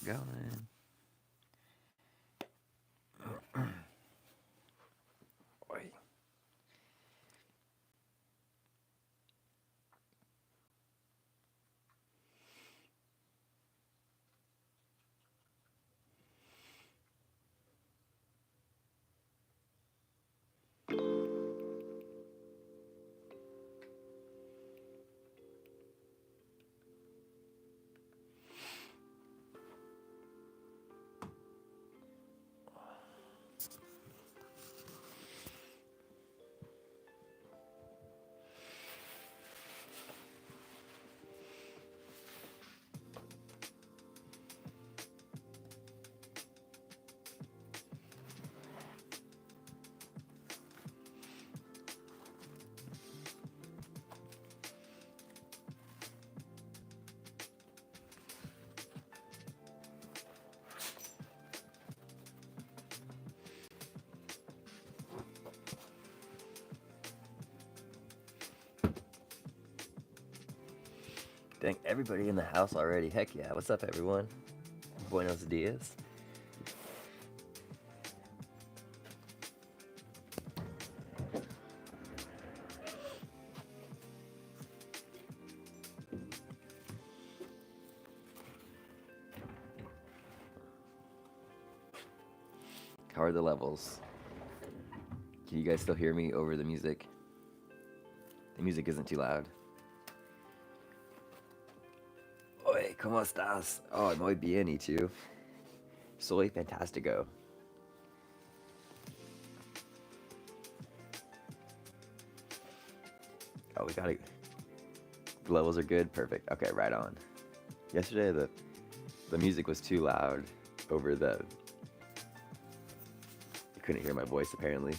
going. Oi. Dang, everybody in the house already. Heck yeah. What's up, everyone? Buenos dias. How are the levels? Can you guys still hear me over the music? The music isn't too loud. Oi, ¿cómo estás? Oh, muy bien, y tú? Soy fantastico. Oh, we got it. The levels are good? Perfect. Okay, right on. Yesterday, the music was too loud over the... You couldn't hear my voice, apparently.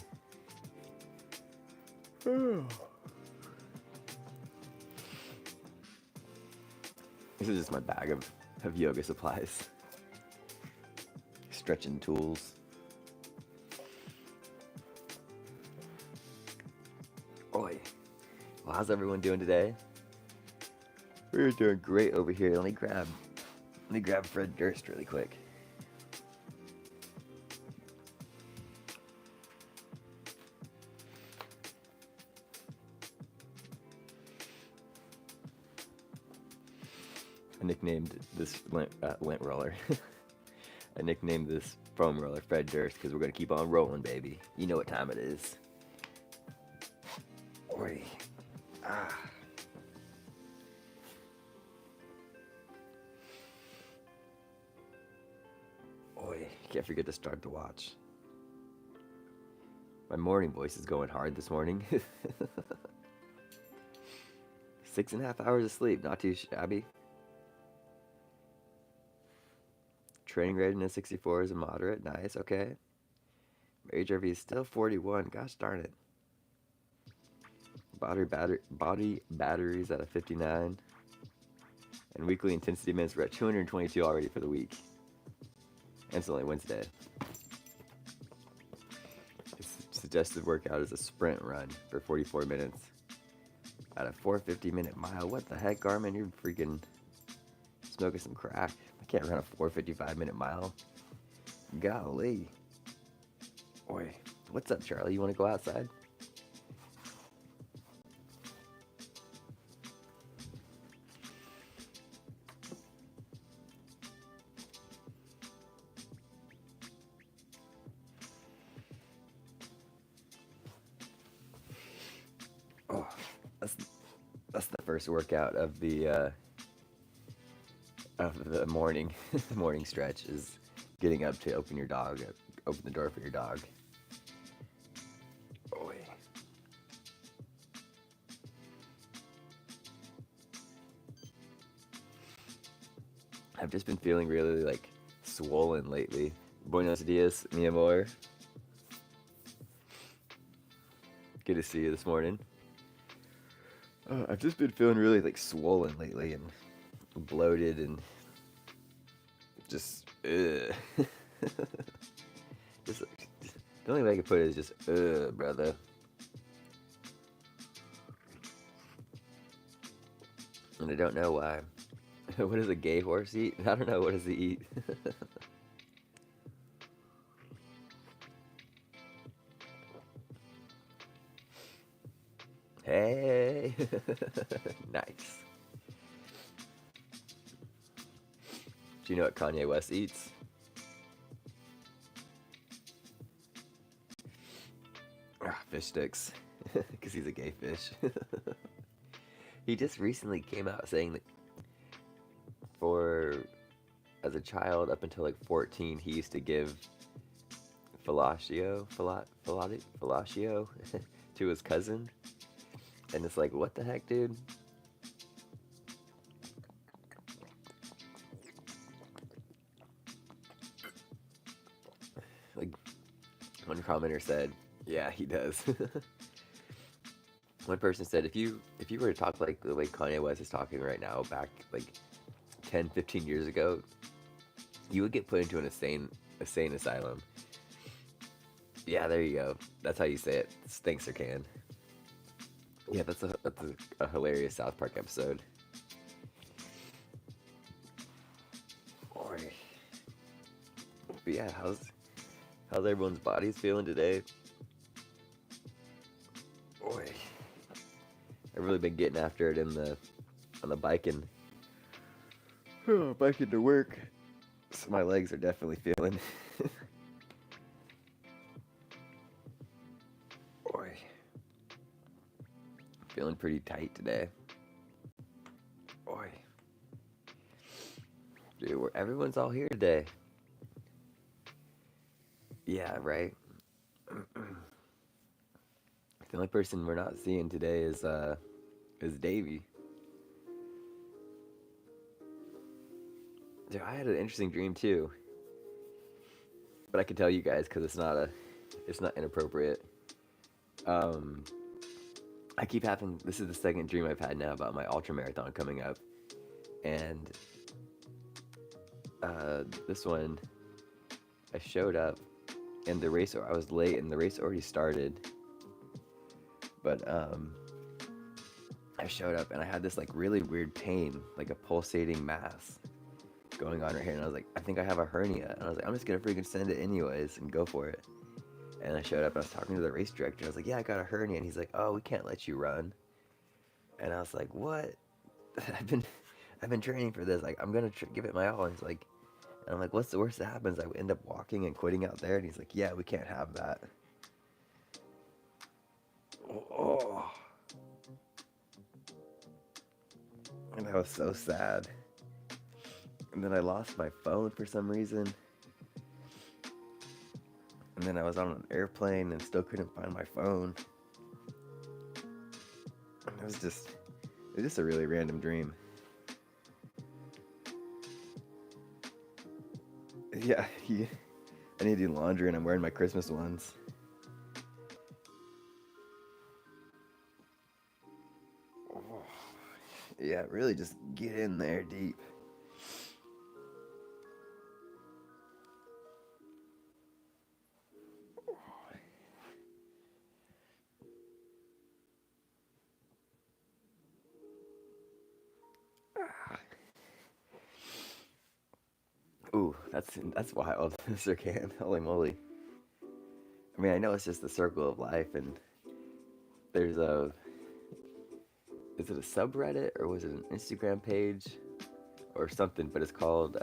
This is just my bag of yoga supplies. Stretching tools. Oi. Well, how's everyone doing today? We're doing great over here. Let me grab Fred Durst really quick. I nicknamed this lint roller. I nicknamed this foam roller Fred Durst because we're gonna keep on rolling, baby. You know what time it is. Oi. Ah. Oi. Can't forget to start the watch. My morning voice is going hard this morning. 6.5 hours of sleep, not too shabby. Training readiness 64 is a moderate, nice, okay. My HRV is still 41, gosh darn it. Body batteries at a 59. And weekly intensity minutes, we're at 222 already for the week. And it's only Wednesday. Suggested workout is a sprint run for 44 minutes at a 450-minute mile. What the heck, Garmin? You're freaking smoking some crack. I can't run a 455-minute mile. Golly. Oi. What's up, Charlie? You want to go outside? Oh, that's the first workout of the morning morning stretch is getting up to open the door for your dog. Oi. I've just been feeling really like swollen lately. Buenos dias, mi amor. Good to see you this morning. I've just been feeling really like swollen lately and bloated and just just the only way I can put it is just brother. And I don't know why. What does a gay horse eat? I don't know. What does he eat? Hey, nice. Do you know what Kanye West eats? Ah, fish sticks, because he's a gay fish. He just recently came out saying that for as a child up until like 14, he used to give fellatio to his cousin, and it's like, what the heck, dude? Like, one commenter said, yeah, he does. One person said, if you were to talk like the way Kanye West is talking right now, back like 10, 15 years ago, you would get put into an insane asylum. Yeah, there you go. That's how you say it. Thanks, Sir Can. Yeah, that's a hilarious South Park episode. Boy. But yeah, how's everyone's bodies feeling today? Boy, I've really been getting after it on the bike and biking to work. So my legs are definitely feeling. Boy, feeling pretty tight today. Boy, dude, everyone's all here today. Yeah, right. The only person we're not seeing today is Davey. Dude, I had an interesting dream too, but I can tell you guys because it's not inappropriate. Um, I keep having this is the second dream I've had now about my ultra marathon coming up, and this one I showed up and the race I was late and the race already started, but I showed up and I had this like really weird pain, like a pulsating mass going on right here, and I was like, I think I have a hernia, and I was like, I'm just gonna freaking send it anyways and go for it. And I showed up and I was talking to the race director. I was like, yeah, I got a hernia, and he's like, oh, we can't let you run. And I was like, what? I've been training for this. Like, I'm gonna give it my all. And he's like, and I'm like, what's the worst that happens? I end up walking and quitting out there. And he's like, yeah, we can't have that. Oh, and I was so sad. And then I lost my phone for some reason. And then I was on an airplane and still couldn't find my phone. It was just a really random dream. Yeah, I need to do laundry and I'm wearing my Christmas ones. Yeah, really just get in there deep. Ooh, that's wild, Sir Can. Holy moly. I mean, I know it's just the circle of life, and there's a. Is it a subreddit or was it an Instagram page or something? But it's called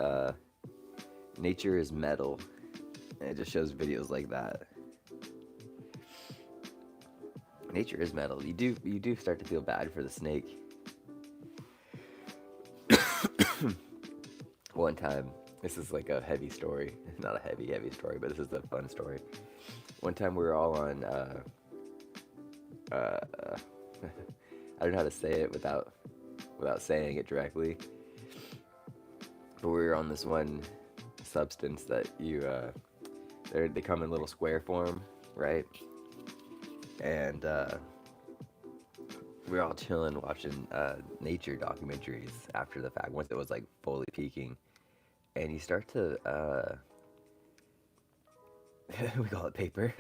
Nature is Metal, and it just shows videos like that. Nature is metal. You do start to feel bad for the snake. One time, this is like a heavy story, not a heavy story, but this is a fun story. One time we were all on I don't know how to say it without saying it directly, but we were on this one substance that they come in little square form, right? And we were all chilling watching nature documentaries after the fact, once it was like fully peaking, and you start to we call it paper.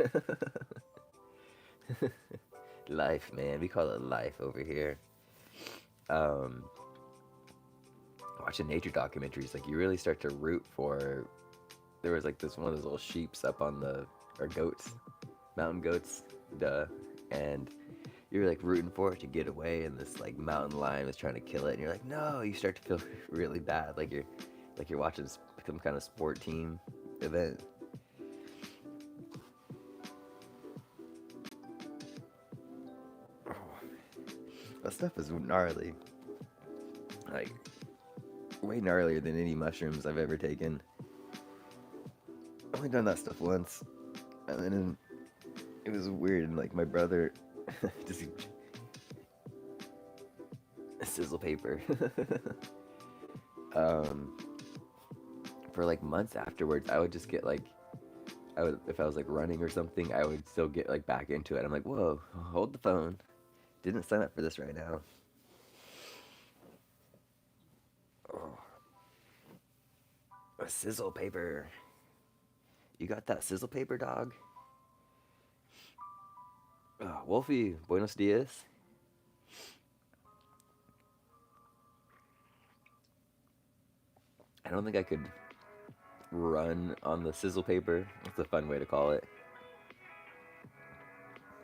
Life, man, we call it life over here. Well, watching nature documentaries, like you really start to root for. There was like this one of those little sheeps up on the or goats, mountain goats, duh, and you're like rooting for it to get away, and this like mountain lion was trying to kill it, and you're like, no, you start to feel really bad, like you're watching some kind of sport team event. That stuff is gnarly, like way gnarlier than any mushrooms I've ever taken. I've only done that stuff once, and then it was weird. And like my brother, just sizzle paper. um, for like months afterwards, I would just get like, I would if I was like running or something, I would still get like back into it. I'm like, whoa, hold the phone. Didn't sign up for this right now. Oh, a sizzle paper. You got that sizzle paper, dog? Oh, Wolfie, buenos dias. I don't think I could run on the sizzle paper. That's a fun way to call it.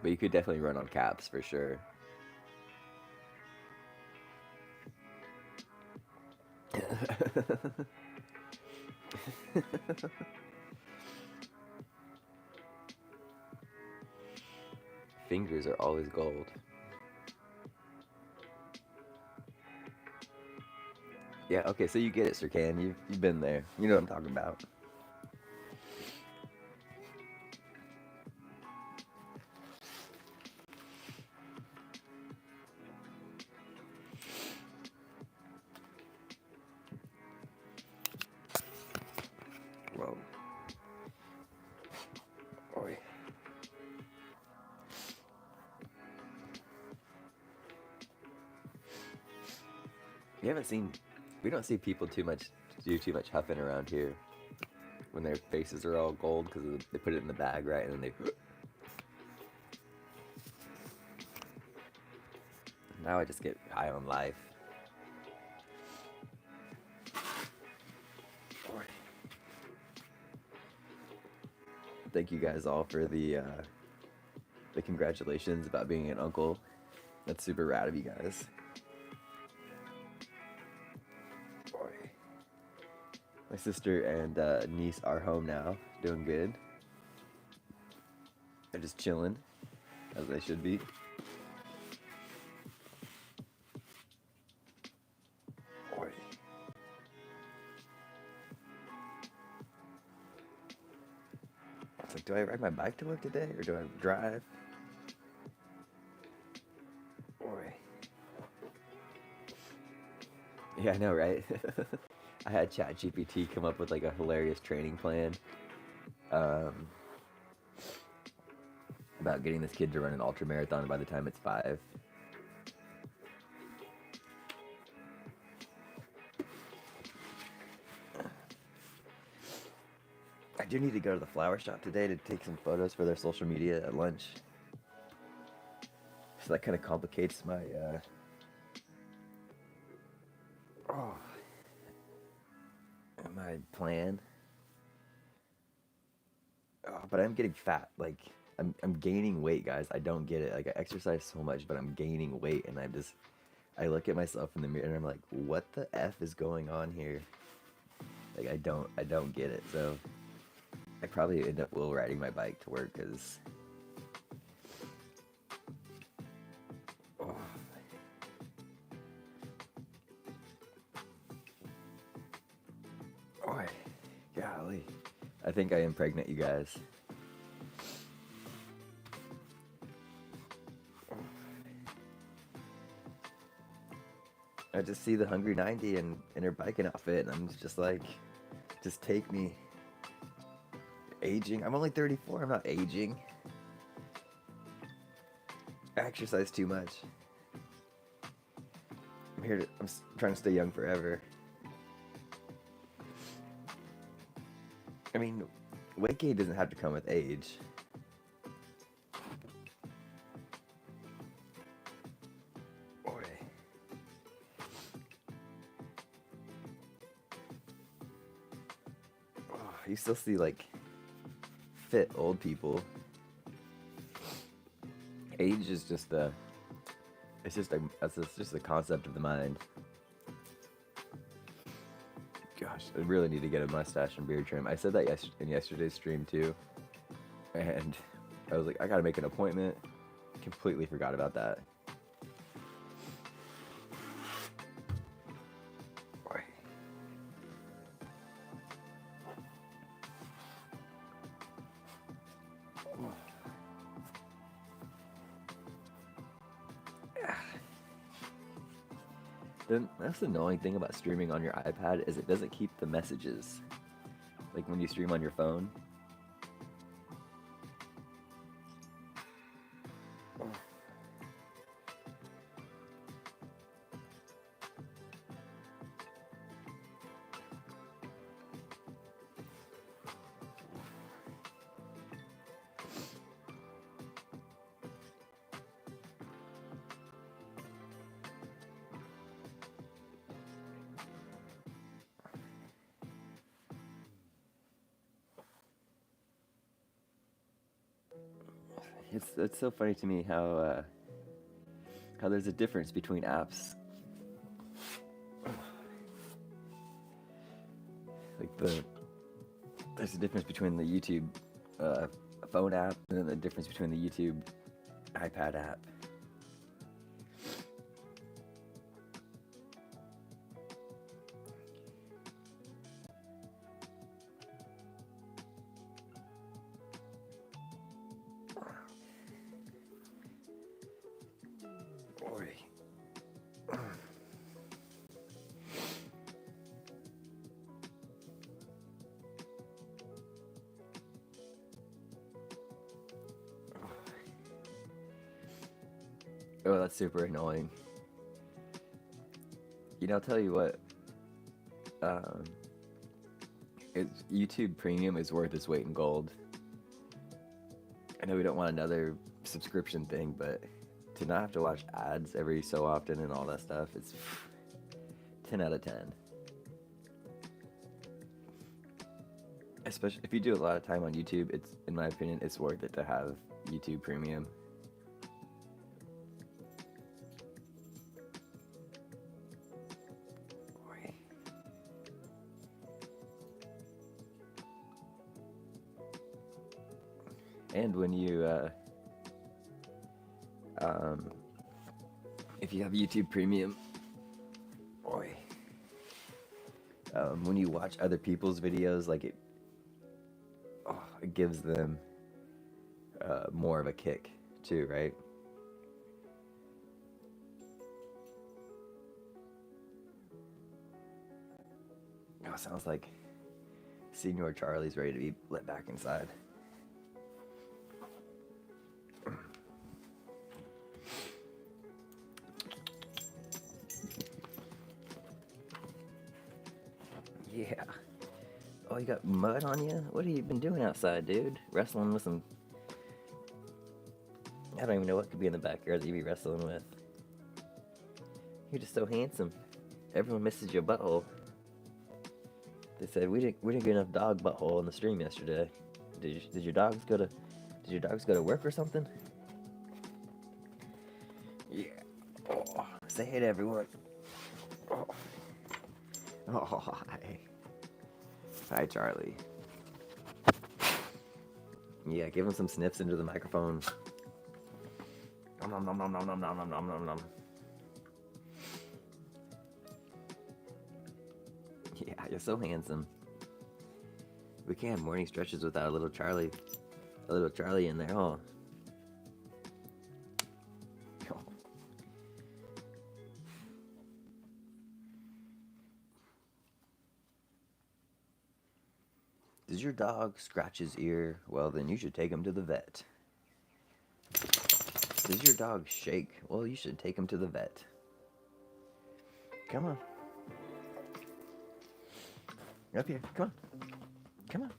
But you could definitely run on caps for sure. Fingers are always gold. Yeah, okay, so you get it, Sir Can. You've been there. You know what I'm talking about. Whoa. Boy. You haven't seen. We don't see people do too much huffing around here when their faces are all gold because they put it in the bag, right? And then they. Now I just get high on life. Boy. Thank you guys all for the congratulations about being an uncle. That's super rad of you guys. Boy. My sister and niece are home now, doing good. They're just chilling, as they should be. Boy. It's like, do I ride my bike to work today, or do I drive? Boy. Yeah, I know, right? I had ChatGPT come up with like a hilarious training plan um, about getting this kid to run an ultra marathon by the time it's 5. I do need to go to the flower shop today to take some photos for their social media at lunch. So that kind of complicates my oh, my plan. Oh, but I'm getting fat. Like I'm gaining weight, guys. I don't get it. Like I exercise so much, but I'm gaining weight, and I look at myself in the mirror and I'm like, what the F is going on here? Like I don't get it. So I probably end up will riding my bike to work because oh. Boy, golly. I think I am pregnant, you guys. I just see the Hungry 90 in her biking outfit, and I'm just like, just take me. Aging. I'm only 34. I'm not aging. I exercise too much. I'm trying to stay young forever. I mean, weight gain doesn't have to come with age. Boy. you still see like fit old people. Age is just it's just a concept of the mind. Gosh, I really need to get a mustache and beard trim. I said that in yesterday's stream too, and I was like, I gotta make an appointment. Completely forgot about that. That's the annoying thing about streaming on your iPad is it doesn't keep the messages. Like when you stream on your phone. It's so funny to me how there's a difference between apps. Like there's a difference between the YouTube phone app and then the difference between the YouTube iPad app. Oh, that's super annoying. You know, I'll tell you what. YouTube Premium is worth its weight in gold. I know we don't want another subscription thing, but to not have to watch ads every so often and all that stuff, it's 10 out of 10. Especially if you do a lot of time on YouTube, it's, in my opinion, it's worth it to have YouTube Premium. And when you, if you have YouTube Premium, when you watch other people's videos, like it gives them more of a kick too, right? Oh, sounds like Senior Charlie's ready to be let back inside. Yeah. Oh, you got mud on you? What have you been doing outside, dude? Wrestling with some... I don't even know what could be in the backyard that you'd be wrestling with. You're just so handsome. Everyone misses your butthole. They said we didn't get enough dog butthole in the stream yesterday. Did your dogs go to work or something? Yeah. Oh, say hey to everyone. Oh. Oh, hi. Hi, Charlie. Yeah, give him some sniffs into the microphone. Nom nom nom nom nom nom nom nom nom nom. Yeah, you're so handsome. We can't have morning stretches without a little Charlie in there, huh? Does your dog scratch his ear? Well, then you should take him to the vet. Does your dog shake? Well, you should take him to the vet. Come on. Up here. Come on. Come on.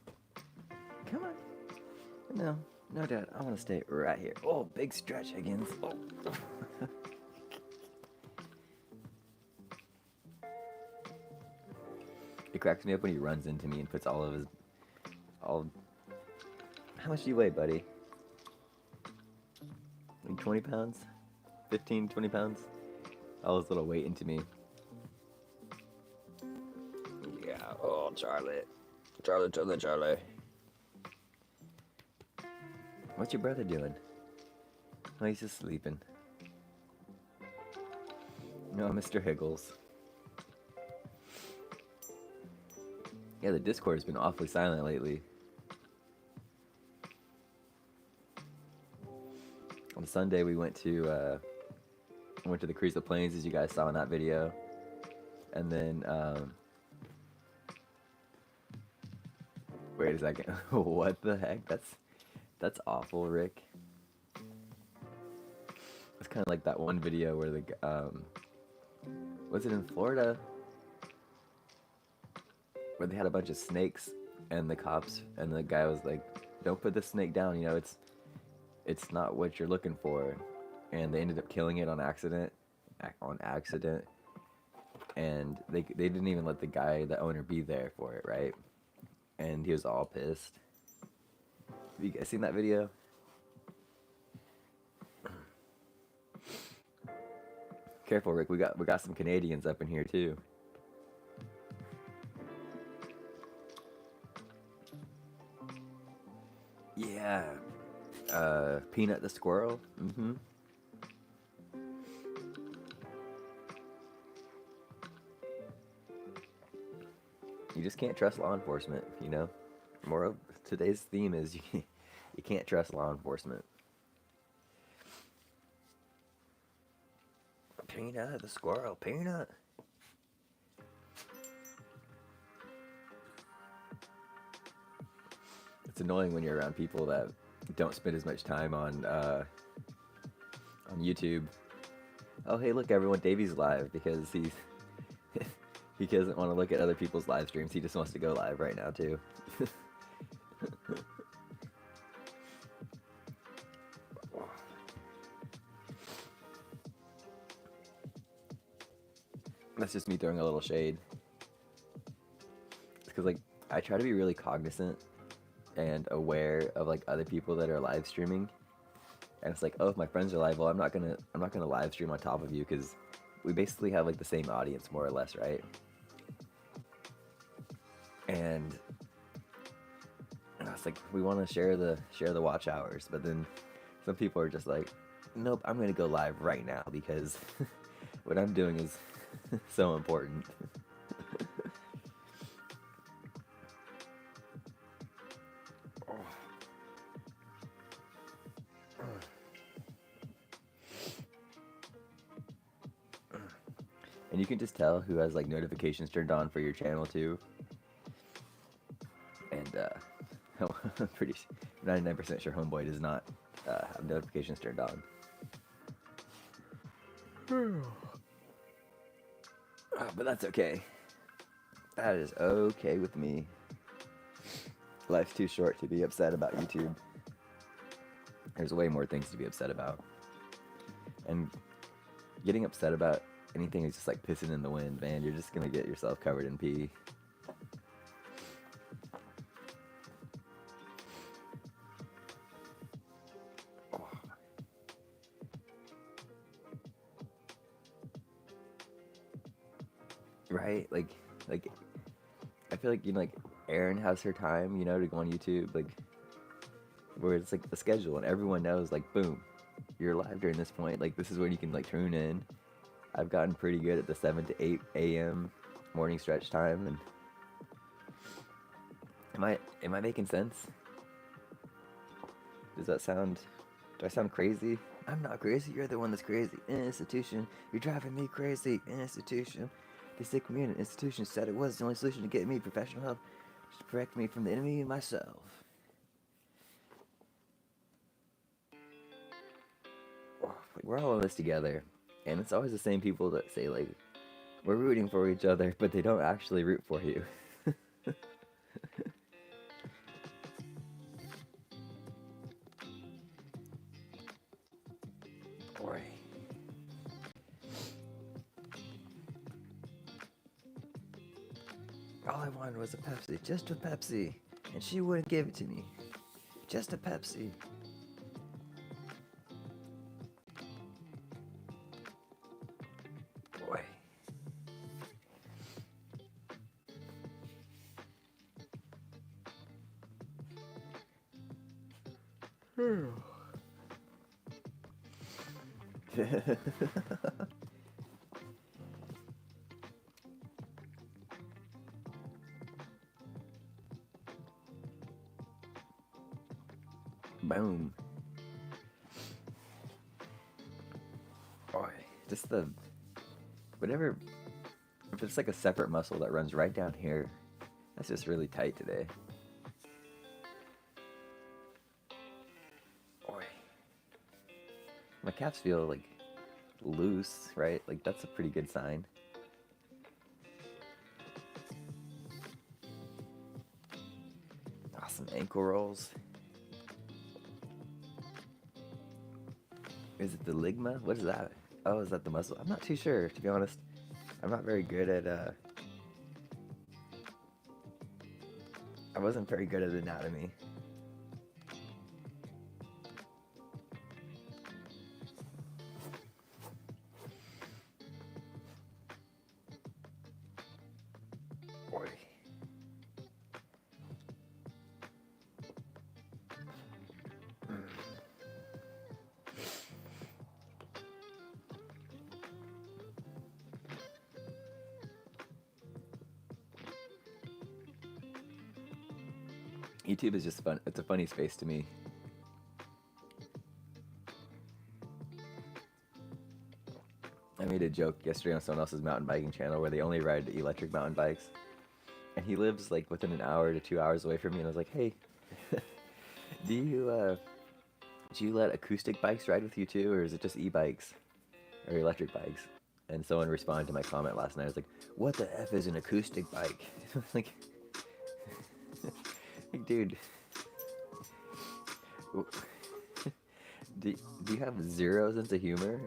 Come on. No, Dad. I want to stay right here. Oh, big stretch, Higgins. Oh. It cracks me up when he runs into me and puts all of his I'll. How much do you weigh, buddy? Like 20 pounds? 15, 20 pounds? All this little weight into me. Yeah, oh, Charlie. Charlie. What's your brother doing? Oh, he's just sleeping. No, Mr. Higgles. Yeah, the Discord has been awfully silent lately. On Sunday, we went to the Cruise of Plains, as you guys saw in that video, and then wait a second, what the heck? That's awful, Rick. It's kind of like that one video where the was it in Florida, where they had a bunch of snakes and the cops and the guy was like, "Don't put the snake down, you know, it's not what you're looking for," and they ended up killing it on accident, and they didn't even let the owner be there for it, right? And he was all pissed. Have you guys seen that video? Careful, Rick. We got some Canadians up in here too. Yeah. Peanut the squirrel. Mm-hmm. You just can't trust law enforcement, you know? More of today's theme is you can't trust law enforcement. Peanut the squirrel, Peanut. It's annoying when you're around people that don't spend as much time on YouTube. Oh, hey, look, everyone, Davey's live because he doesn't want to look at other people's live streams. He just wants to go live right now, too. That's just me throwing a little shade. It's because, like, I try to be really cognizant and aware of, like, other people that are live streaming. And it's like, oh, if my friends are live, well, I'm not gonna live stream on top of you because we basically have, like, the same audience, more or less, right? And it's like we want to share the watch hours, but then some people are just like, nope, I'm gonna go live right now because what I'm doing is so important. And you can just tell who has like notifications turned on for your channel too. And I'm pretty 99% sure Homeboy does not have notifications turned on. But that's okay. That is okay with me. Life's too short to be upset about YouTube. There's way more things to be upset about. And getting upset about anything is just like pissing in the wind, man. You're just gonna get yourself covered in pee. Right? Like I feel like, you know, like Erin has her time, you know, to go on YouTube, like where it's like a schedule and everyone knows, like, boom, you're live during this point. Like this is when you can like tune in. I've gotten pretty good at the 7 to 8 a.m. morning stretch time. And am I making sense? Do I sound crazy? I'm not crazy. You're the one that's crazy. Institution, you're driving me crazy. Institution, they stick me in an institution. Said it was the only solution to get me professional help, to protect me from the enemy and myself. Like, we're all in this together, and it's always the same people that say like we're rooting for each other, but they don't actually root for you. Boy. All I wanted was a Pepsi, just a Pepsi. and she wouldn't give it to me. Just a Pepsi. Boy. Boom. Boy, just the whatever. If it's like a separate muscle that runs right down here, that's just really tight today. Boy, my calves feel like loose, right? Like that's a pretty good sign. Awesome ankle rolls. Is it the ligma? What is that? Oh, is that the muscle? I'm not too sure, to be honest. I'm not very good at, I wasn't very good at anatomy. Boy. YouTube is just fun. It's a funny space to me. I made a joke yesterday on someone else's mountain biking channel where they only ride electric mountain bikes. And he lives like within an hour to 2 hours away from me, and I was like, hey, do you let acoustic bikes ride with you too, or is it just e-bikes or electric bikes? And someone responded to my comment last night. I was like, what the F is an acoustic bike? like, dude, do you have zero sense of humor?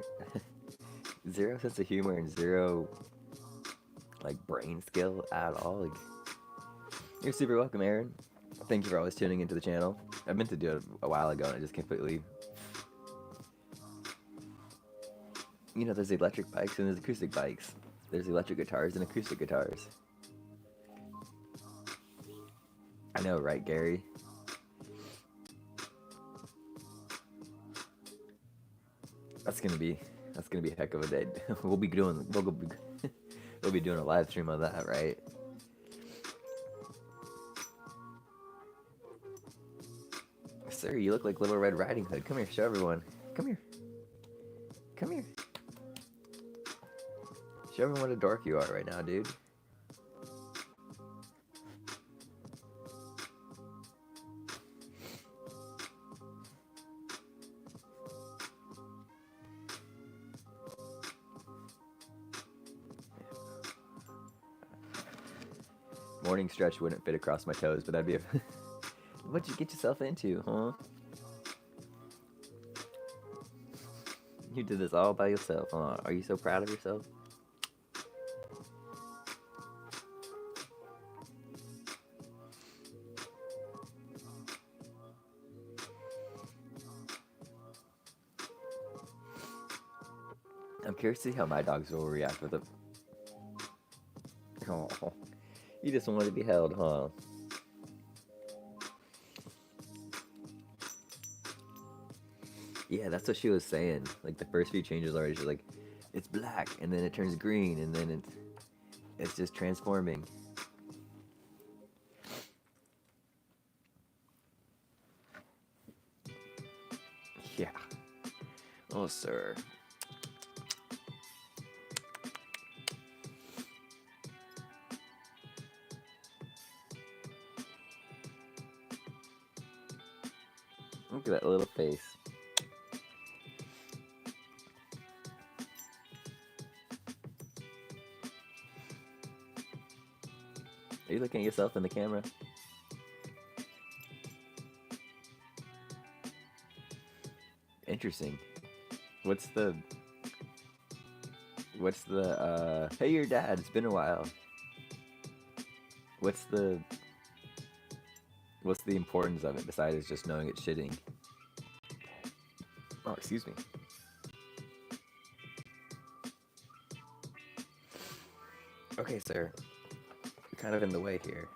Zero sense of humor and zero, like, brain skill at all? Like, you're super welcome, Aaron. Thank you for always tuning into the channel. I meant to do it a while ago and I just completely... You know, there's electric bikes and there's acoustic bikes. There's electric guitars and acoustic guitars. I know, right, Gary? That's gonna be a heck of a day. we'll be doing a live stream on that, right? Sir, you look like Little Red Riding Hood. Come here, show everyone. Come here. Come here. Show everyone what a dork you are right now, dude. Morning stretch wouldn't fit across my toes, but that'd be a... What'd you get yourself into, huh? You did this all by yourself, huh? Are you so proud of yourself? I'm curious to see how my dogs will react with it. Oh, you just wanted to be held, huh? Yeah, that's what she was saying. Like the first few changes already, she's like, it's black, and then it turns green, and then it's just transforming. Yeah. Oh, sir. Look at that little face. Are you looking at yourself in the camera? Interesting. What's the hey, your dad, it's been a while. What's the What's the importance of it besides just knowing it's shitting? Oh, excuse me. Okay, sir. You're kind of in the way here.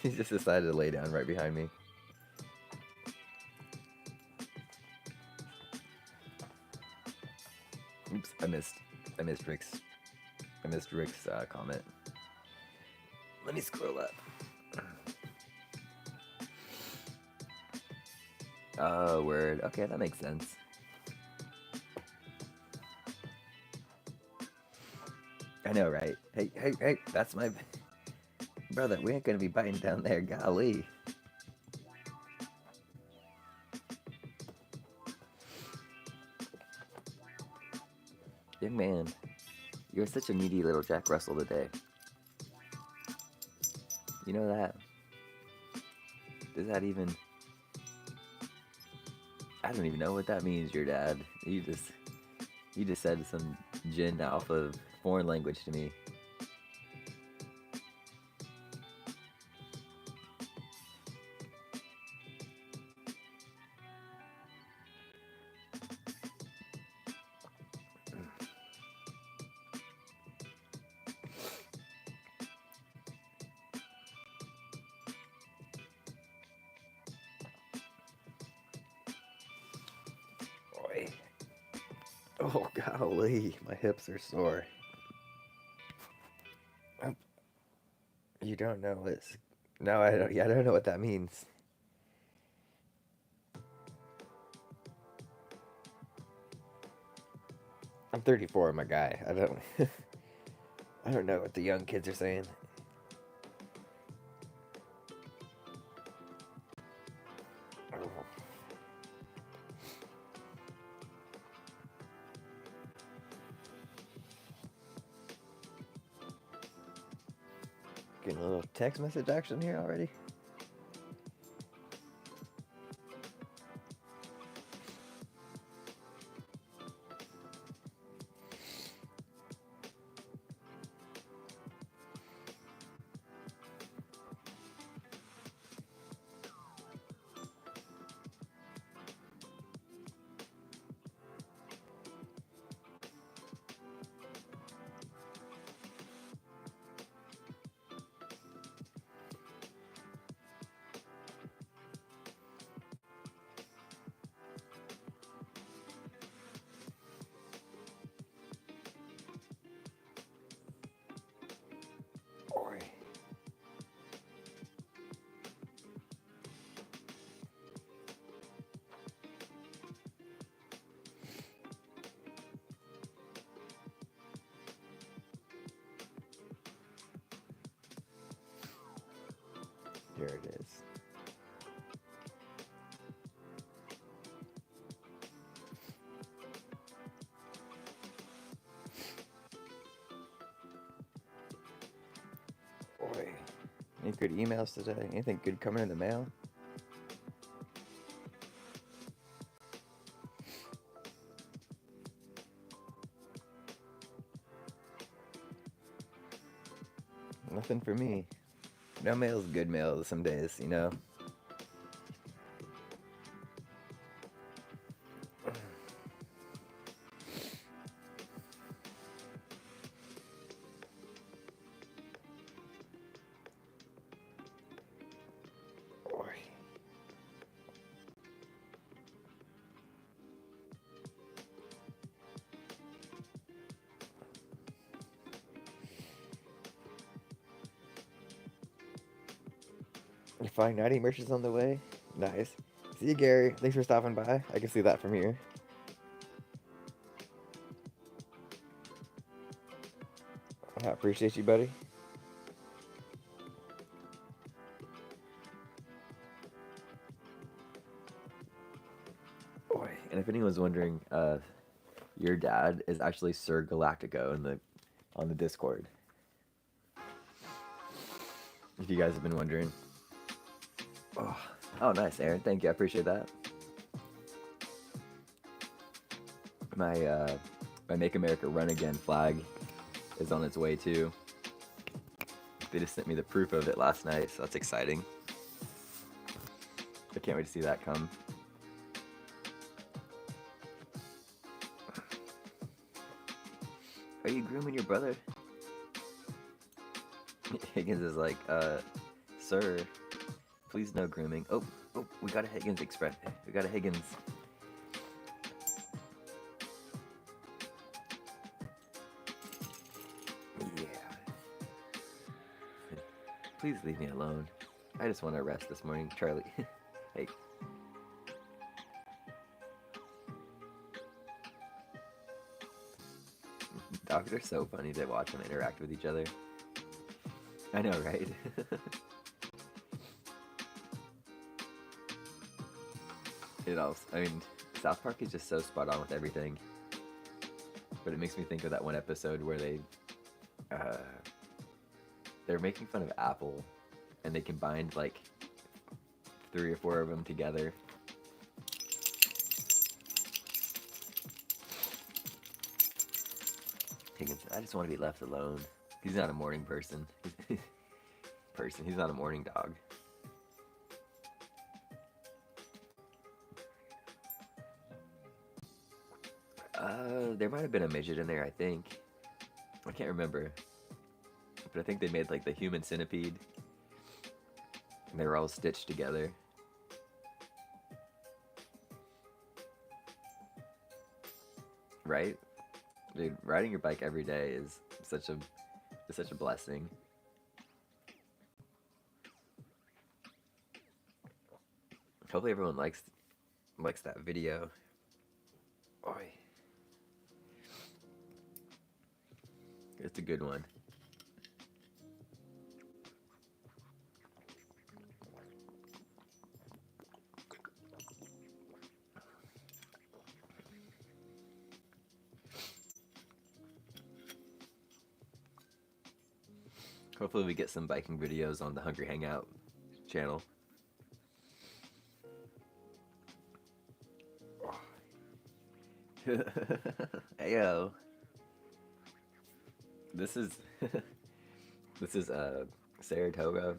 He just decided to lay down right behind me. Oops, I missed Rick's comment. Let me scroll up. Oh, word. Okay, that makes sense. I know, right? Hey, that's my brother. We ain't gonna be biting down there, golly. Young man, you're such a needy little Jack Russell today. You know that? Does that even... I don't even know what that means, your dad. You just said some gin alpha foreign language to me. Oh, golly, my hips are sore. You don't know what's... No, I don't. Yeah, I don't know what that means. I'm 34, my guy. I don't... I don't know what the young kids are saying. Oh. Getting a little text message action here already. Here it is. Boy, any good emails today? Anything good coming in the mail? Nothing for me. No mail's good mail some days, you know? Your Flying90 merch is on the way. Nice. See you, Gary. Thanks for stopping by. I can see that from here. I appreciate you, buddy. Boy, and if anyone's wondering, your dad is actually Sir Galactico on the Discord. If you guys have been wondering. Oh, nice, Aaron. Thank you. I appreciate that. My Make America Run Again flag is on its way too. They just sent me the proof of it last night, so that's exciting. I can't wait to see that come. Are you grooming your brother? Higgins is like, sir, please no grooming. Oh, we got a Higgins express. We got a Higgins. Yeah. Please leave me alone. I just want to rest this morning, Charlie. Hey. Dogs are so funny to watch them interact with each other. I know, right? It also, I mean, South Park is just so spot on with everything. But it makes me think of that one episode where they're making fun of Apple, and they combined like 3 or 4 of them together. Higgins, I just want to be left alone. He's not a morning person. He's not a morning dog. There might have been a midget in there, I think. I can't remember. But I think they made like the human centipede. And they were all stitched together. Right? Dude, riding your bike every day is such a blessing. Hopefully everyone likes that video. Oy. It's a good one. Hopefully we get some biking videos on the Hungry Hangout channel. Ayo. This is Saratoga.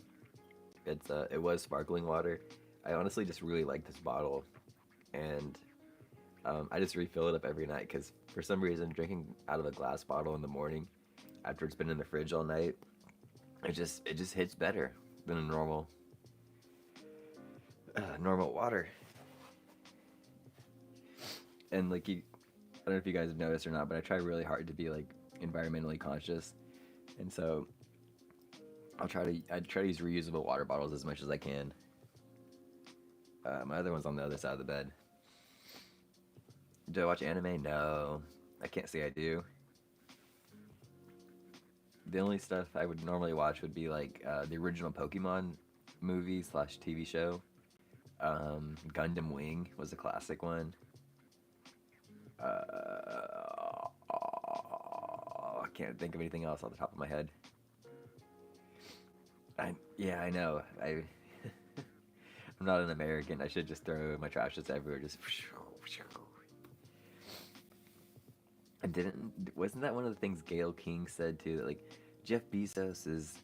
It was sparkling water. I honestly just really like this bottle, and I just refill it up every night because for some reason drinking out of a glass bottle in the morning after it's been in the fridge all night, it just hits better than a normal water. And like I don't know if you guys have noticed or not, but I try really hard to be like environmentally conscious, and so I try to use reusable water bottles as much as I can. My other one's on the other side of the bed. Do I watch anime? No, I can't say I do. The only stuff I would normally watch would be like the original Pokemon movie / TV show. Gundam Wing was a classic one. I can't think of anything else off the top of my head. I know. I'm not an American. I should just throw my trash that's everywhere. Just. Wasn't that one of the things Gayle King said too? That like Jeff Bezos is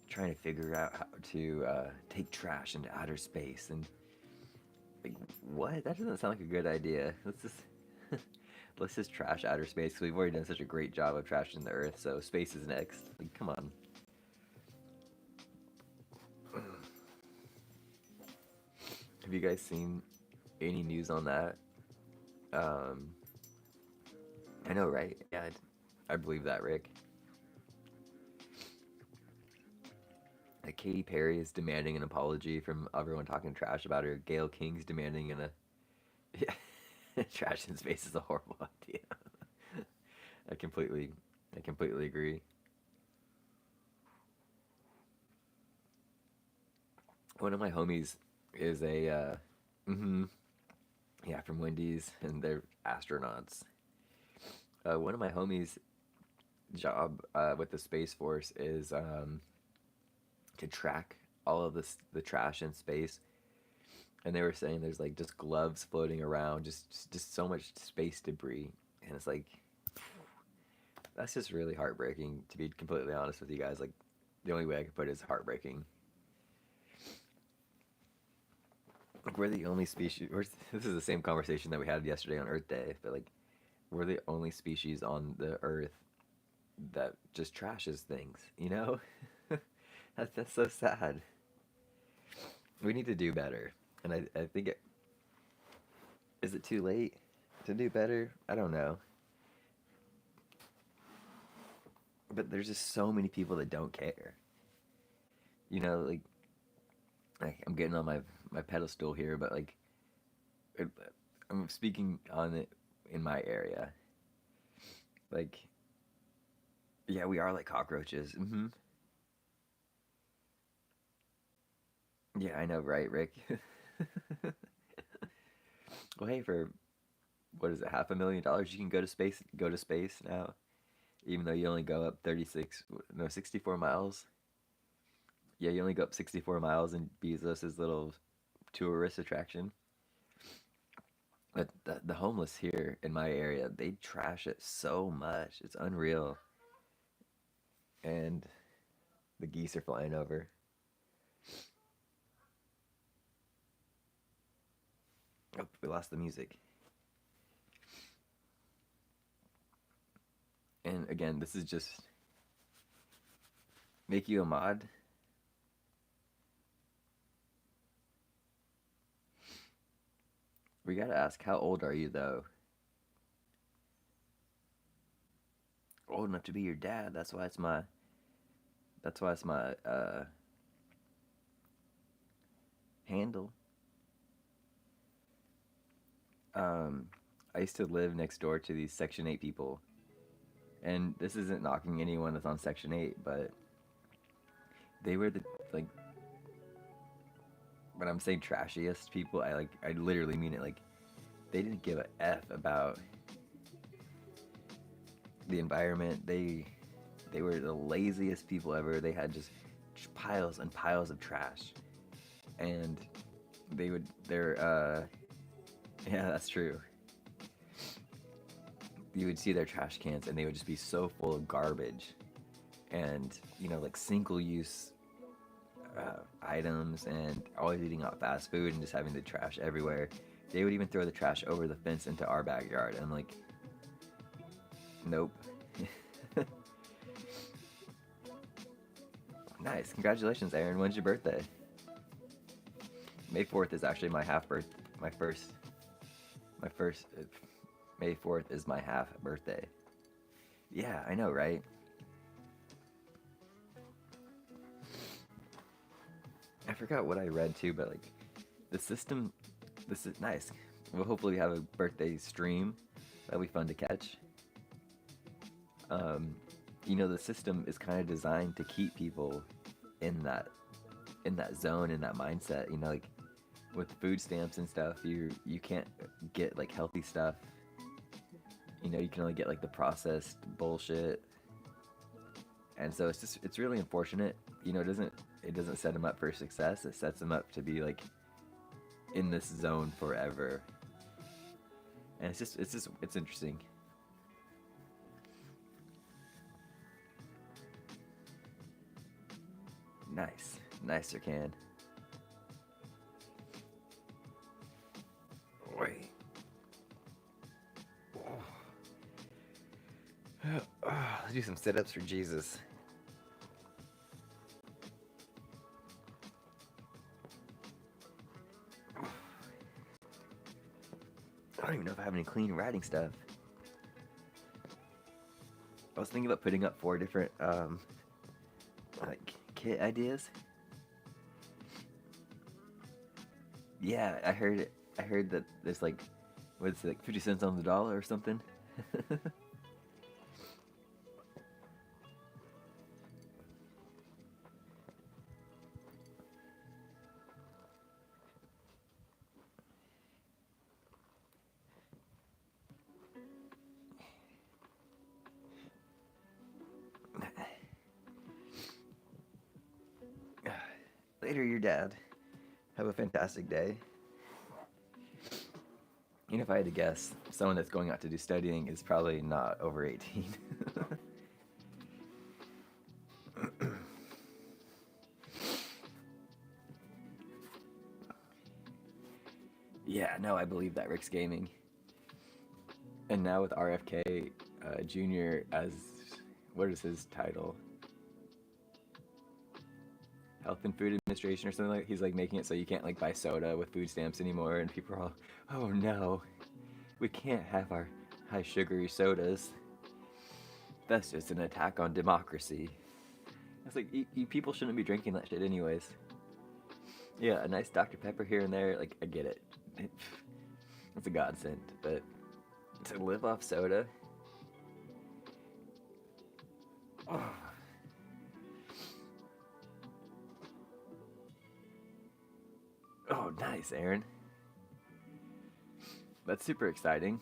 trying to figure out how to take trash into outer space, and like what? That doesn't sound like a good idea. Let's just trash outer space because we've already done such a great job of trashing the Earth. So space is next. Like, come on. Have you guys seen any news on that? I know, right? Yeah, I believe that, Rick. Like Katy Perry is demanding an apology from everyone talking trash about her. Gayle King's demanding yeah, trash in space is a horrible idea. I completely agree. One of my homies is from Wendy's, and they're astronauts. One of my homies' job with the Space Force is to track all of the trash in space. And they were saying there's like just gloves floating around, just so much space debris, and it's like That's just really heartbreaking, to be completely honest with you guys. Like, the only way I could put it is heartbreaking. Like, we're the only species. This is the same conversation that we had yesterday on Earth Day, but like, we're the only species on the Earth that just trashes things. You know, that's so sad. We need to do better, and I think is it too late to do better? I don't know, but there's just so many people that don't care. You know, like I'm getting on my pedestal here, but like it, I'm speaking on it in my area. Like, yeah, we are like cockroaches. Yeah, I know, right, Rick? Well, hey, for what is it, $500,000, you can go to space now, even though you only go up 36, no, 64 miles. Yeah, you only go up 64 miles in Bezos's little tourist attraction. But the homeless here in my area, they trash it so much. It's unreal. And the geese are flying over. Oh, we lost the music. And again, this is just make you a mod. We gotta ask, how old are you though? Old enough to be your dad. That's why it's my handle. Um, I used to live next door to these Section 8 people, and this isn't knocking anyone that's on Section 8, but they were the like when I'm saying trashiest people, I literally mean it. Like, they didn't give a f about the environment. They were the laziest people ever. They had just piles and piles of trash, and they're yeah, that's true. You would see their trash cans, and they would just be so full of garbage, and like single use items, and always eating out fast food and just having the trash everywhere. They would even throw the trash over the fence into our backyard, and I'm like, nope. Nice, congratulations, Aaron. When's your birthday? May 4th is actually my half birth. My first. May 4th is my half birthday. Yeah, I know, right? I forgot what I read too, but like the system. This is nice. We'll hopefully have a birthday stream. That'll be fun to catch. Um, the system is kind of designed to keep people in that zone, in that mindset. Like with food stamps and stuff, you can't get like healthy stuff. You can only get like the processed bullshit, and so it's really unfortunate. It doesn't set them up for success. It sets them up to be like in this zone forever, and it's interesting. Nice, nicer can. Wait. Let's do some sit-ups for Jesus. I don't even know if I have any clean writing stuff. I was thinking about putting up 4 different like kit ideas. Yeah, I heard it. I heard that there's like, what's it, like 50 cents on the dollar or something. Later, your dad. Have a fantastic day. If I had to guess, someone that's going out to do studying is probably not over 18. Yeah, no, I believe that Rick's Gaming. And now with RFK Jr. as, what is his title? Health and Food Administration or something like. He's like making it so you can't like buy soda with food stamps anymore, and people are all, oh no, we can't have our high sugary sodas. That's just an attack on democracy. It's like people shouldn't be drinking that shit anyways. Yeah, a nice Dr. Pepper here and there, like I get it. It's a godsend, but to live off soda. Oh. Oh, nice, Aaron. That's super exciting.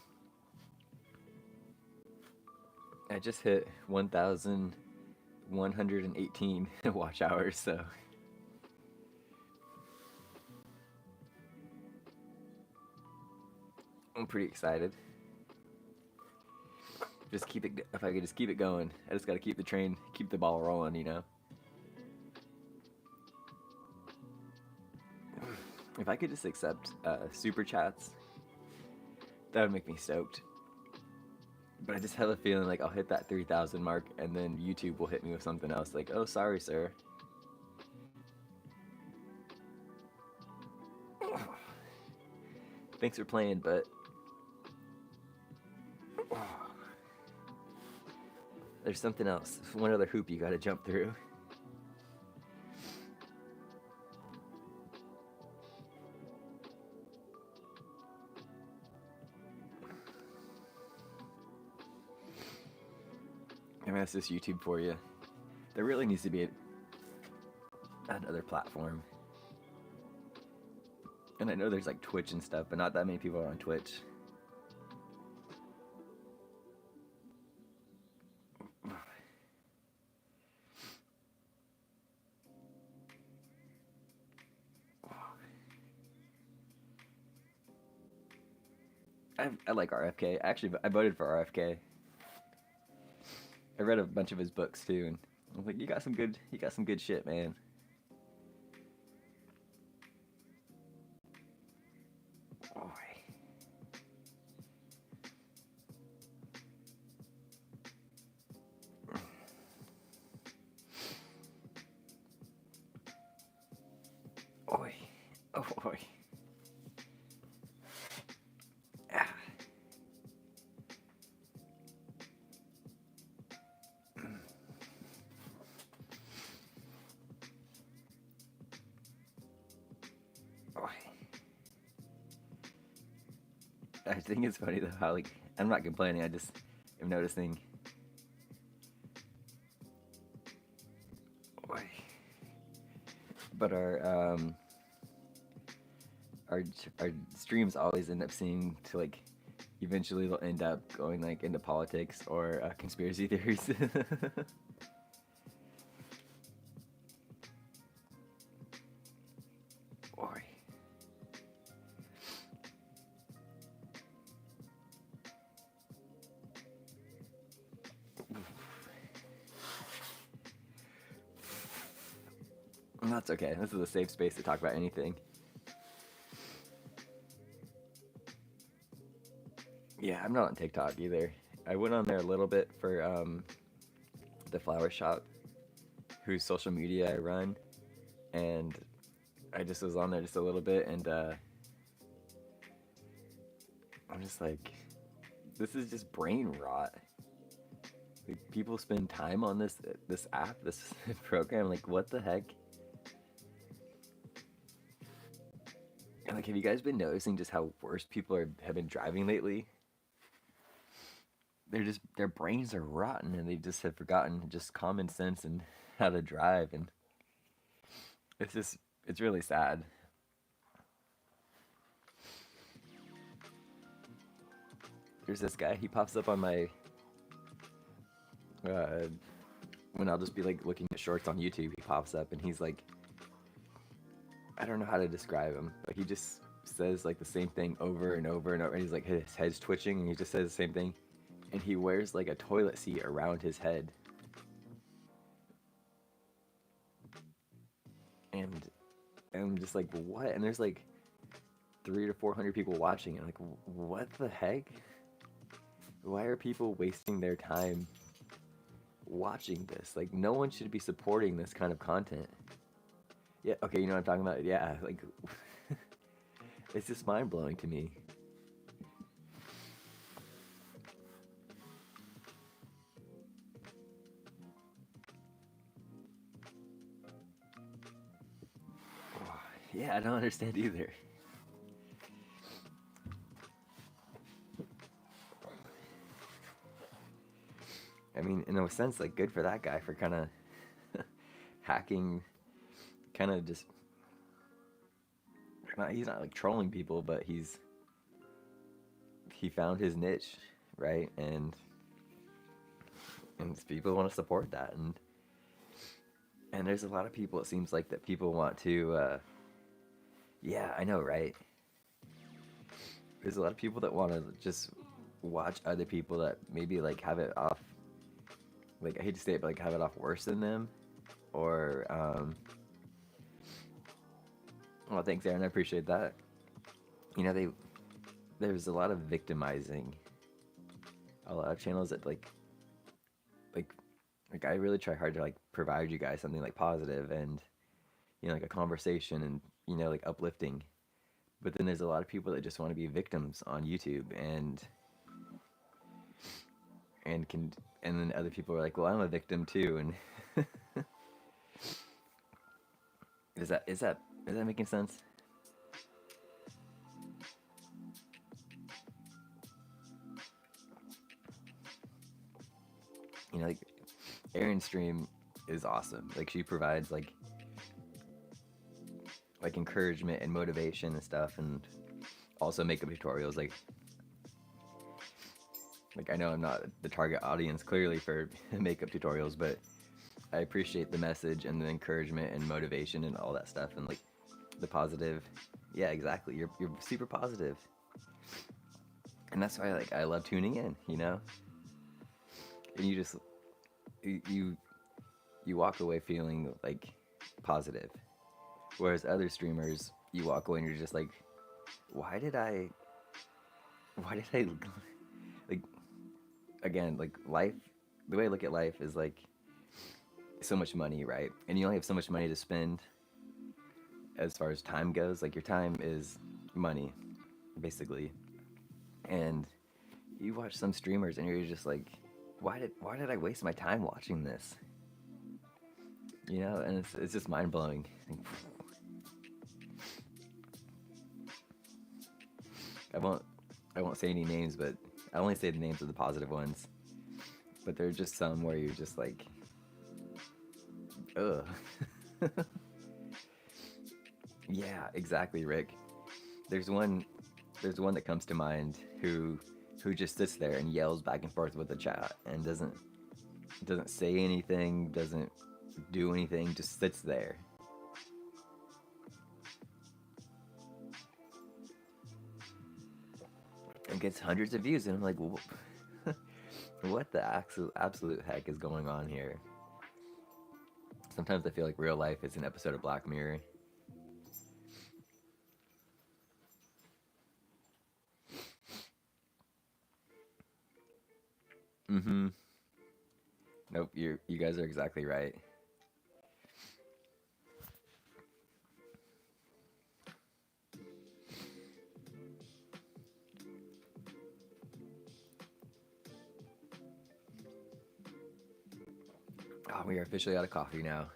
I just hit 1,118 watch hours, so I'm pretty excited. Just keep it. If I could just keep it going, I just got to keep the train, keep the ball rolling, you know. If I could just accept super chats, that would make me stoked. But I just have a feeling like I'll hit that 3,000 mark, and then YouTube will hit me with something else, like, "Oh, sorry, sir." Thanks for playing, but there's something else. One other hoop you gotta jump through. I mean, that's just YouTube for you. There really needs to be another platform. And I know there's like Twitch and stuff, but not that many people are on Twitch. I like RFK. Actually, I voted for RFK. I read a bunch of his books too, and I was like, you got some good shit, man. Boy. Oi. Oh boy. Ah. Oi. I think it's funny though how like I'm not complaining. I just am noticing. Oi. But our streams always end up seeming to like eventually they'll end up going like into politics or conspiracy theories. Oi. That's okay. This is a safe space to talk about anything. Yeah, I'm not on TikTok either. I went on there a little bit for the flower shop, whose social media I run, and I just was on there just a little bit, and I'm just like, this is just brain rot. Like, people spend time on this app, this program. Like, what the heck? And like, have you guys been noticing just how worse people have been driving lately? Their brains are rotten, and they just have forgotten just common sense and how to drive, and it's really sad. There's this guy, he pops up on my uh, when I'll just be like looking at shorts on YouTube. He pops up and he's like, I don't know how to describe him, but he just says like the same thing over and over and over, and he's like, his head's twitching, and he just says the same thing, and he wears like a toilet seat around his head, and I'm just like, what? And there's like 3 to 400 people watching. And like, what the heck? Why are people wasting their time watching this? Like, no one should be supporting this kind of content. Yeah, okay, you know what I'm talking about? Yeah, like, it's just mind blowing to me. Yeah, I don't understand either. I mean, in a sense, like, good for that guy for kind of hacking, kind of just. He's not like trolling people, but he found his niche, right? And people want to support that, and there's a lot of people. It seems like that people want to. Yeah, I know, right? There's a lot of people that want to just watch other people that maybe like have it off. Like, I hate to say it, but like have it off worse than them, or well, thanks, Aaron. I appreciate that. You know, there's a lot of victimizing. A lot of channels that like like I really try hard to like provide you guys something like positive and like a conversation and like uplifting. But then there's a lot of people that just want to be victims on YouTube and can and then other people are like, well, I'm a victim too, and is that making sense? Like Erin's stream is awesome. Like she provides like encouragement and motivation and stuff, and also makeup tutorials. Like I know I'm not the target audience clearly for makeup tutorials, but I appreciate the message and the encouragement and motivation and all that stuff and like the positive. Yeah, exactly. You're super positive, and that's why like I love tuning in. And you just you you walk away feeling like positive, whereas other streamers you walk away and you're just like, why did I like again like life. The way I look at life is like so much money, right? And you only have so much money to spend as far as time goes. Like your time is money, basically. And you watch some streamers and you're just like, why did I waste my time watching this? And it's just mind blowing. I won't say any names, but I only say the names of the positive ones. But there are just some where you're just like, ugh. Yeah, exactly, Rick. There's one that comes to mind who just sits there and yells back and forth with the chat and doesn't say anything, doesn't do anything, just sits there. And gets hundreds of views, and I'm like, what the absolute heck is going on here? Sometimes I feel like real life is an episode of Black Mirror. Mm-hmm. Nope, you guys are exactly right. Oh, we are officially out of coffee now.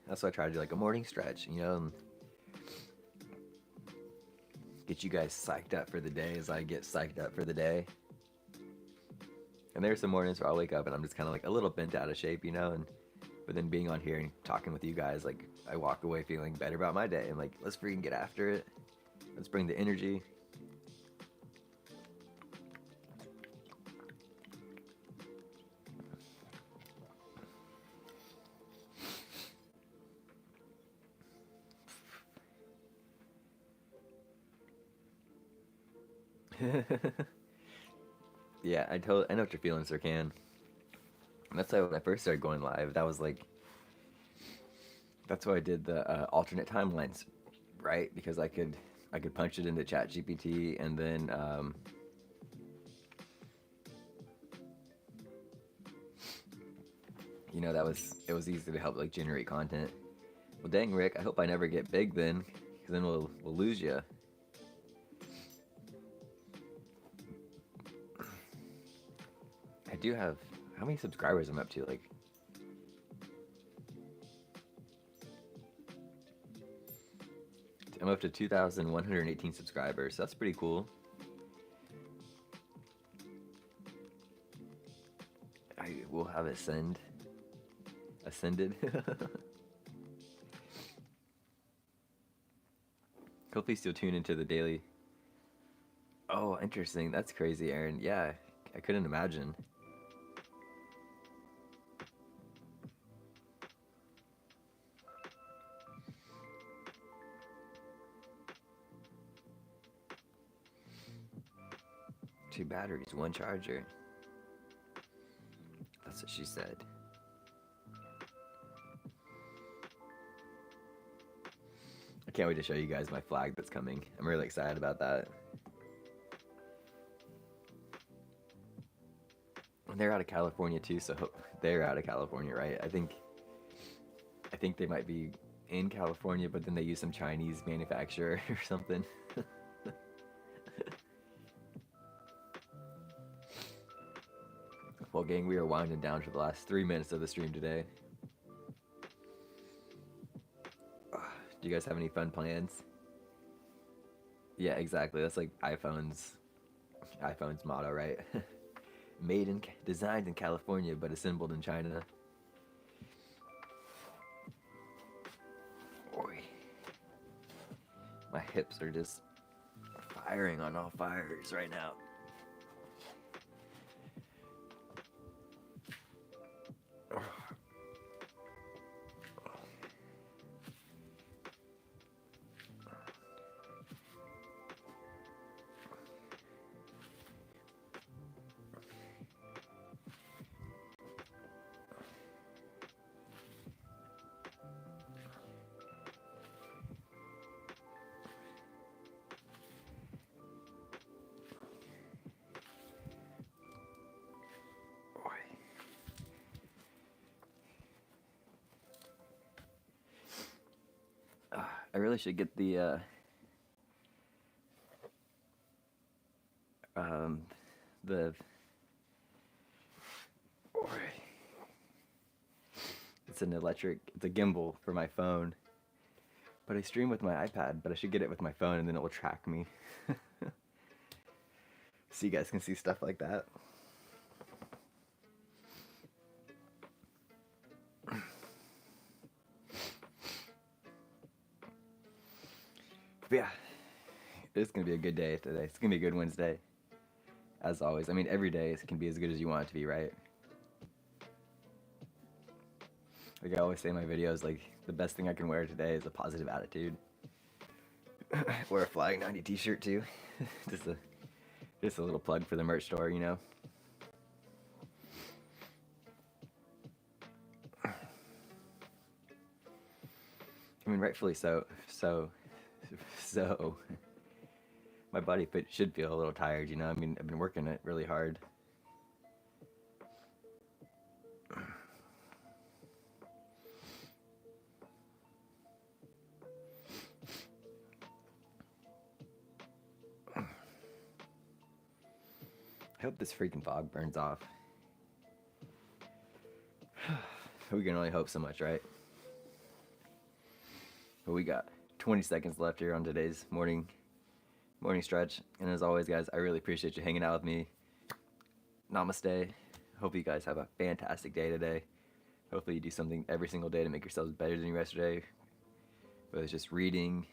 That's why I try to do like a morning stretch, and get you guys psyched up for the day as I get psyched up for the day. And there's some mornings where I'll wake up and I'm just kind of like a little bent out of shape, but then being on here and talking with you guys, like I walk away feeling better about my day. I'm like, let's freaking get after it. Let's bring the energy. Yeah, I know what you're feeling, Sir Can. And that's why when I first started going live, that was like That's why I did the alternate timelines, right? Because I could punch it into ChatGPT and then you know, it was easy to help like generate content. Well, dang, Rick, I hope I never get big then, because then we'll lose you. I do have, how many subscribers I'm up to? Like, I'm up to 2,118 subscribers. So that's pretty cool. I will have it ascended. Hopefully still tune into the daily. Oh, interesting. That's crazy, Aaron. Yeah, I couldn't imagine. Two batteries, one charger. That's what she said. I can't wait to show you guys my flag that's coming. I'm really excited about that. And they're out of California too, so they're out of California, right? I think they might be in California, but then they use some Chinese manufacturer or something. Well, gang, we are winding down to the last 3 minutes of the stream today. Do you guys have any fun plans? Yeah, exactly. That's like iPhone's motto, right? Designed in California, but assembled in China. Boy, my hips are just firing on all fires right now. I really should get the the it's a gimbal for my phone, but I stream with my iPad, but I should get it with my phone and then it will track me. So you guys can see stuff like that. But yeah, it's gonna be a good day today. It's gonna be a good Wednesday, as always. I mean, every day can be as good as you want it to be, right? Like I always say in my videos, like the best thing I can wear today is a positive attitude. Wear a Flying90 t-shirt too. just a little plug for the merch store, you know. I mean, rightfully so. So, my body should feel a little tired, you know. I mean, I've been working it really hard. I hope this freaking fog burns off. We can only hope so much, right? But we got 20 seconds left here on today's morning stretch. And as always, guys, I really appreciate you hanging out with me. Namaste. Hope you guys have a fantastic day today. Hopefully you do something every single day to make yourselves better than yesterday. Whether it's just reading,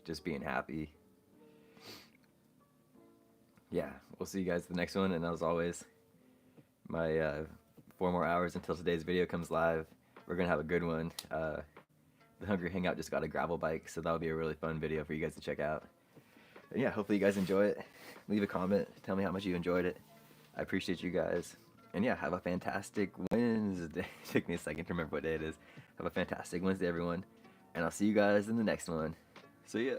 just being happy. Yeah, we'll see you guys the next one. And as always, my 4 more hours until today's video comes live. We're going to have a good one. The Hungry Hangout just got a gravel bike, so that'll be a really fun video for you guys to check out. And yeah, hopefully you guys enjoy it. Leave a comment. Tell me how much you enjoyed it. I appreciate you guys. And yeah, have a fantastic Wednesday. It took me a second to remember what day it is. Have a fantastic Wednesday, everyone. And I'll see you guys in the next one. See ya.